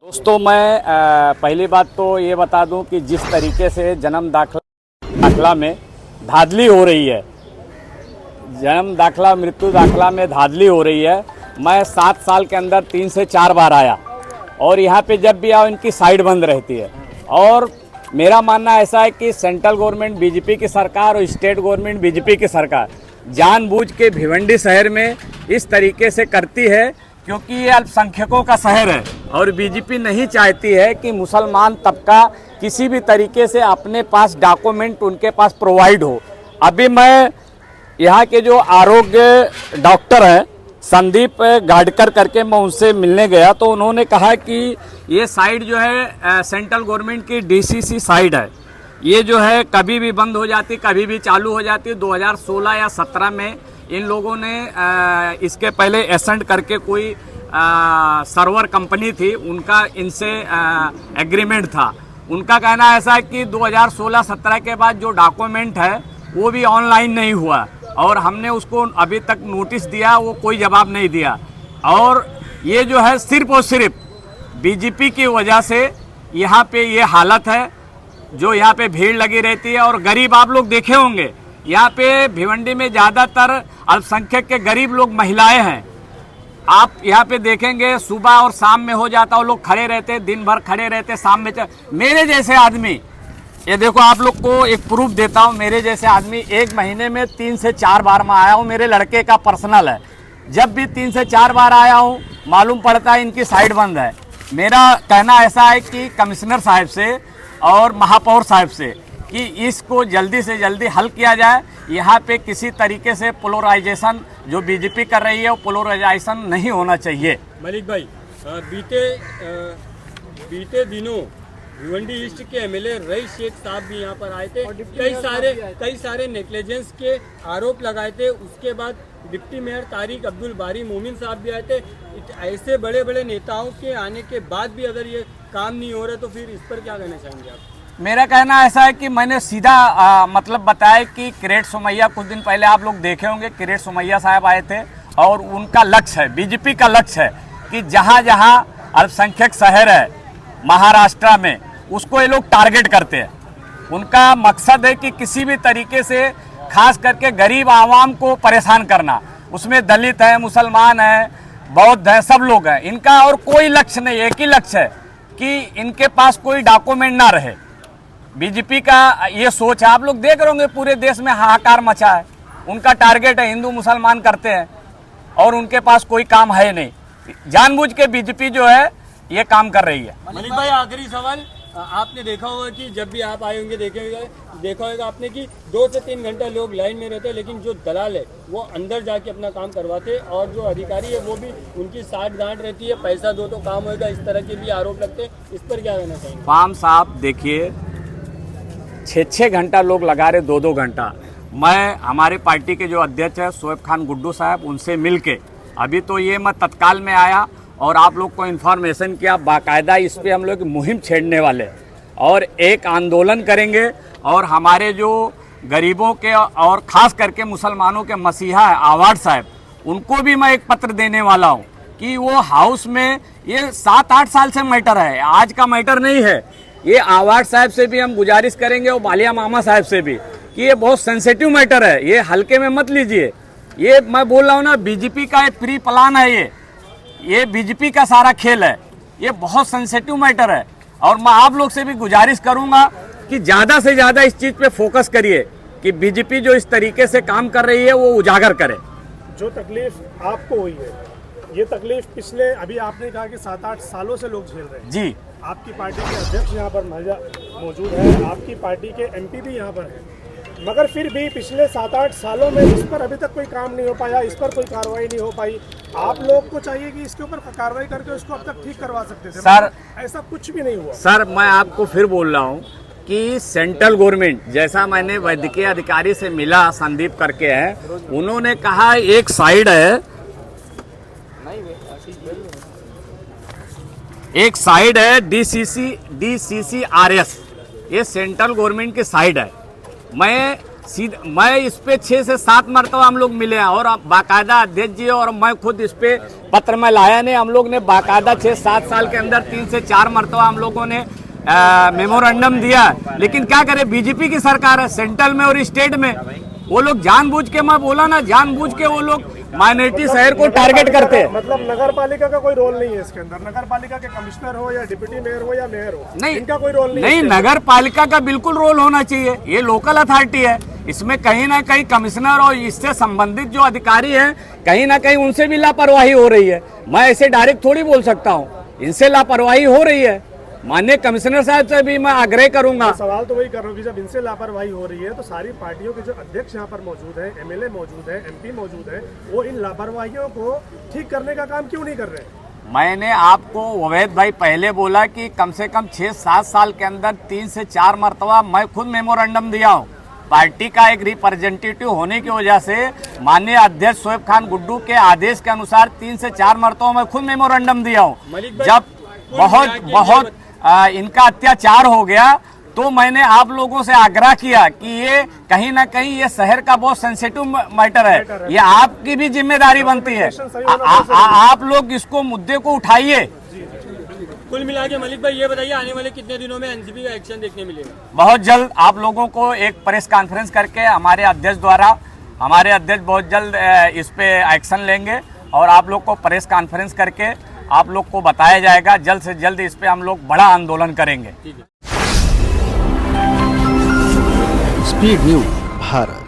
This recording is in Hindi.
दोस्तों मैं पहली बात तो ये बता दूं कि जिस तरीके से जन्म दाखला में धांधली हो रही है, जन्म दाखला मृत्यु दाखला में धांधली हो रही है। मैं 7 साल के अंदर 3 से 4 बार आया और यहाँ पे जब भी आओ इनकी साइड बंद रहती है। और मेरा मानना ऐसा है कि सेंट्रल गवर्नमेंट बीजेपी की सरकार और स्टेट गवर्नमेंट बीजेपी की सरकार जानबूझ के भिवंडी शहर में इस तरीके से करती है क्योंकि ये अल्पसंख्यकों का शहर है और बीजेपी नहीं चाहती है कि मुसलमान तबका किसी भी तरीके से अपने पास डॉक्यूमेंट उनके पास प्रोवाइड हो। अभी मैं यहाँ के जो आरोग्य डॉक्टर हैं संदीप गाडकर करके मैं उनसे मिलने गया तो उन्होंने कहा कि ये साइड जो है सेंट्रल गवर्नमेंट की डीसीसी साइड है। ये जो है कभी भी बंद हो जाती, कभी भी चालू हो जाती। 2016 या 17 में इन लोगों ने इसके पहले एसेंट करके कोई सर्वर कंपनी थी, उनका इनसे एग्रीमेंट था। उनका कहना ऐसा है कि 2016-17 के बाद जो डॉक्यूमेंट है वो भी ऑनलाइन नहीं हुआ और हमने उसको अभी तक नोटिस दिया, वो कोई जवाब नहीं दिया। और ये जो है सिर्फ और सिर्फ बीजेपी की वजह से यहाँ पे ये हालत है, जो यहाँ पे भीड़ लगी रहती है। और गरीब आप लोग देखे होंगे यहाँ पे भिवंडी में ज़्यादातर अल्पसंख्यक के गरीब लोग महिलाएं हैं। आप यहाँ पे देखेंगे सुबह और शाम में हो जाता, वो लोग खड़े रहते, दिन भर खड़े रहते, शाम में मेरे जैसे आदमी, ये देखो आप लोग को एक प्रूफ देता हूँ, मेरे जैसे आदमी 1 महीने में 3 से 4 बार मैं आया हूँ। मेरे लड़के का पर्सनल है, जब भी 3 से 4 बार आया हूँ मालूम पड़ता है इनकी साइड बंद है। मेरा कहना ऐसा है कि कमिश्नर साहब से और महापौर साहब से कि इसको जल्दी से जल्दी हल किया जाए। यहाँ पे किसी तरीके से पोलराइजेशन जो बीजेपी कर रही है वो पोलराइजेशन नहीं होना चाहिए। मलिक भाई, बीते दिनों भिवंडी ईस्ट के एमएलए रईस शेख साहब भी यहाँ पर आए थे, कई सारे नेग्लिजेंस के आरोप लगाए थे। उसके बाद डिप्टी मेयर तारिक अब्दुल बारी मोमिन साहब भी आए थे। ऐसे बड़े बड़े नेताओं के आने के बाद भी अगर ये काम नहीं हो रहा तो फिर इस पर क्या कहना चाहेंगे आप? मेरा कहना ऐसा है कि मैंने सीधा मतलब बताया कि किरेट सोमैया, कुछ दिन पहले आप लोग देखे होंगे किरेट सोमैया साहब आए थे और उनका लक्ष्य है, बीजेपी का लक्ष्य है कि जहाँ जहाँ अल्पसंख्यक शहर है महाराष्ट्र में उसको ये लोग टारगेट करते हैं। उनका मकसद है कि किसी भी तरीके से खास करके गरीब आवाम को परेशान करना। उसमें दलित है, मुसलमान है, बौद्ध है, सब लोग हैं। इनका और कोई लक्ष्य नहीं, एक ही लक्ष्य है कि इनके पास कोई डॉक्यूमेंट ना रहे। बीजेपी का ये सोच है, आप लोग देख रहे होंगे पूरे देश में हाहाकार मचा है। उनका टारगेट है हिंदू मुसलमान करते हैं और उनके पास कोई काम है नहीं। जानबूझ के बीजेपी जो है ये काम कर रही है। मलिक भाई, आखिरी सवाल, आपने देखा होगा कि जब भी आप आए होंगे देखा होगा आपने कि 2 से 3 घंटा लोग लाइन में रहते हैं, लेकिन जो दलाल है वो अंदर जाके अपना काम करवाते और जो अधिकारी है वो भी उनकी साठ गांठ रहती है, पैसा दो तो काम होगा, इस तरह के भी आरोप लगते हैं। इस पर क्या कहना चाहिए? फार्म साहब देखिए 6-6 घंटा लोग लगा रहे, 2-2 घंटा। मैं हमारे पार्टी के जो अध्यक्ष है शोएब खान गुड्डू साहब, उनसे मिल के अभी तो ये मैं तत्काल में आया और आप लोग को इन्फॉर्मेशन किया। बाकायदा इस पर हम लोग मुहिम छेड़ने वाले और एक आंदोलन करेंगे और हमारे जो गरीबों के और ख़ास करके मुसलमानों के मसीहा है आवाड साहब, उनको भी मैं एक पत्र देने वाला हूँ कि वो हाउस में, ये 7-8 साल से मैटर है, आज का मैटर नहीं है। ये आवाड साहब से भी हम गुजारिश करेंगे और बालिया मामा साहब से भी कि ये बहुत सेंसिटिव मैटर है, ये हल्के में मत लीजिए। ये मैं बोल रहा हूँ ना, बीजेपी का एक प्री प्लान है, ये बीजेपी का सारा खेल है। ये बहुत सेंसिटिव मैटर है और मैं आप लोग से भी गुजारिश करूंगा कि ज़्यादा से ज़्यादा इस चीज़ पे फोकस करिए कि बीजेपी जो इस तरीके से काम कर रही है वो उजागर करे। जो तकलीफ आपको हुई है, ये तकलीफ पिछले, अभी आपने कहा कि 7-8 सालों से लोग झेल रहे हैं। जी, आपकी पार्टी के अध्यक्ष यहाँ पर मौजूद है, आपकी पार्टी के एमपी भी यहाँ पर है, मगर फिर भी पिछले 7-8 सालों में इस पर अभी तक कोई काम नहीं हो पाया, इस पर कोई कार्रवाई नहीं हो पाई। आप लोग को चाहिए कि इसके ऊपर कार्रवाई करके इसको अब तक ठीक करवा सकते थे, सर। ऐसा कुछ भी नहीं हुआ। सर, मैं आपको फिर बोल रहा हूँ कि सेंट्रल गवर्नमेंट, जैसा मैंने वैद्यकीय अधिकारी से मिला, संदीप करके है, उन्होंने कहा एक साइड है, एक साइड है DCCRS, ये सेंट्रल गवर्नमेंट की साइड है। मैं मैं इस पे 6 से 7 मरतबा हम लोग मिले हैं और बाकायदा अध्यक्ष जी और मैं खुद इस पे पत्र में लाया नहीं, हम लोग ने बाकायदा 6-7 साल के अंदर 3 से 4 मरतबा हम लोगों ने मेमोरेंडम दिया। लेकिन क्या करें, बीजेपी की सरकार है सेंट्रल में और स्टेट में, वो लोग जानबूझ के, मैं बोला ना, जानबूझ के वो लोग माइनॉरिटी शहर को टारगेट करते हैं। मतलब नगर पालिका का कोई रोल नहीं है इसके अंदर, नगर पालिका के कमिश्नर हो या डिप्टी मेयर हो या मेयर हो, नहीं, इनका कोई रोल नहीं नहीं, नगर पालिका का बिल्कुल रोल होना चाहिए, ये लोकल अथॉरिटी है, इसमें कहीं ना कहीं कमिश्नर और इससे संबंधित जो अधिकारी हैं कहीं ना कहीं उनसे भी लापरवाही हो रही है। मैं ऐसे डायरेक्ट थोड़ी बोल सकता हूँ, इनसे लापरवाही हो रही है। माननीय कमिश्नर साहब से भी मैं आग्रह करूंगा। सवाल तो वही कर रहा हूँ कि जब इनसे लापरवाही हो रही है तो सारी पार्टियों के जो अध्यक्ष यहाँ पर मौजूद हैं, एमएलए मौजूद हैं, एमपी मौजूद हैं, वो इन लापरवाहियों को ठीक करने का काम क्यों नहीं कर रहे? मैंने आपको अवैध भाई पहले बोला कि कम से कम 6-7 साल के अंदर 3 से 4 मरतबा मैं खुद मेमोरेंडम दिया हूँ। पार्टी का एक रिप्रेजेंटेटिव होने की वजह से माननीय अध्यक्ष शोएब खान गुड्डू के आदेश के अनुसार 3 से 4 मरतबा मैं खुद मेमोरेंडम दिया हूँ। जब बहुत इनका अत्याचार हो गया तो मैंने आप लोगों से आग्रह किया कि ये कहीं ना कहीं ये शहर का बहुत सेंसिटिव मैटर है, ये आपकी भी जिम्मेदारी बनती है, आप लोग इसको मुद्दे को उठाइए। कुल मिला के मलिक भाई ये बताइए, आने वाले कितने दिनों में एनसीपी का एक्शन देखने मिलेगा? बहुत जल्द आप लोगों को एक प्रेस कॉन्फ्रेंस करके हमारे अध्यक्ष द्वारा, हमारे अध्यक्ष बहुत जल्द इस पे एक्शन लेंगे और आप लोग को प्रेस कॉन्फ्रेंस करके आप लोग को बताया जाएगा। जल्द से जल्द इस पे हम लोग बड़ा आंदोलन करेंगे। Speed news Bharat.